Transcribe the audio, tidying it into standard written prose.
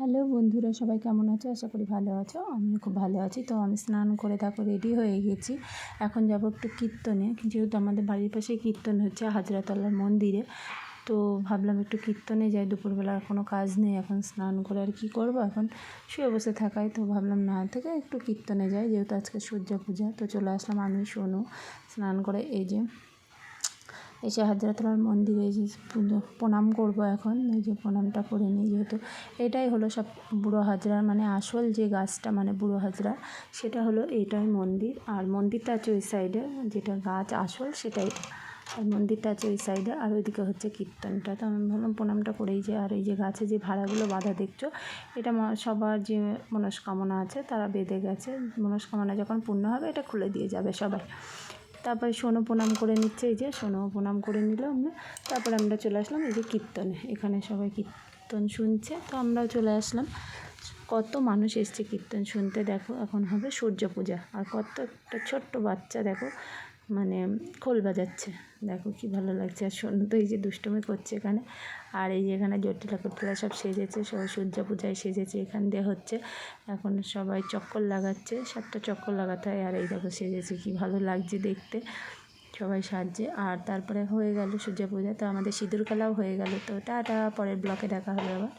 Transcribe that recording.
Hello বন্ধুরা, সবাই কেমন আছো? আশা করি ভালো আছো। আমিও খুব ভালো আছি। তো আমি স্নান করে তারপর রেডি হয়ে গেছি। এখন যাব একটু কীর্তনে, যেহেতু আমাদের বাড়ির পাশে কীর্তন হচ্ছে হাজরাতলার মন্দিরে। তো ভাবলাম একটু কীর্তনে যাই, দুপুরবেলা কোনো কাজ নেই, এখন স্নান করে আর কী করব, এখন শুয়ে বসে থাকাই। তো ভাবলাম না থেকে একটু কীর্তনে যাই, যেহেতু আজকে সূর্য পূজা। তো চলে আসলাম আমি, সোনু। স্নান করে এই যে এসে হাজরাতলার মন্দিরে যে প্রণাম করব এখন। এই যে প্রণামটা করে নিই, যেহেতু এটাই হলো সব বুড়ো হাজরার মানে আসল যে গাছটা, মানে বুড়ো হাজরা, সেটা হলো এইটাই মন্দির। আর মন্দিরটা আছে ওই সাইডে, যেটা গাছ আসল সেটাই। আর মন্দিরটা আছে ওই সাইডে, আর ওইদিকে হচ্ছে কীর্তনটা। তো আমি ভাবলাম প্রণামটা করেই যে, আর এই যে গাছে যে ভাড়াগুলো বাঁধা দেখছো, এটা সবার যে মনস্কামনা আছে তারা বেঁধে গেছে। মনস্কামনা যখন পূর্ণ হবে এটা খুলে দিয়ে যাবে সবাই। তারপরে সোনু প্রণাম করে নিচ্ছে, এই যে সোনুও প্রণাম করে নিল। তারপরে আমরা চলে আসলাম এই যে কীর্তনে, এখানে সবাই কীর্তন শুনছে। তো আমরাও চলে আসলাম। কত মানুষ এসছে কীর্তন শুনতে। দেখো এখন হবে সূর্য পূজা, আর কত একটা ছোট্ট বাচ্চা দেখো মানে খোল বাজাচ্ছে। দেখো কি ভালো লাগছে। আর সোনু তো এই যে দুষ্টুমি করছে এখানে। আর এই যে এখানে জটিলা কটিলা সব সেজেছে, সবাই সূর্য পূজায় সেজেছে। এখান দিয়ে হচ্ছে এখন সবাই চক্কর লাগাচ্ছে, 7টা চক্কর লাগাতে হয়। আর এই দেখো সেজেছে, কি ভালো লাগছে দেখতে, সবাই সাজছে। আর তারপরে হয়ে গেল সূর্য পূজা। তো আমাদের সিঁদুর খেলাও হয়ে গেল। তো টাটা, পরের ব্লকে দেখা হবে আবার।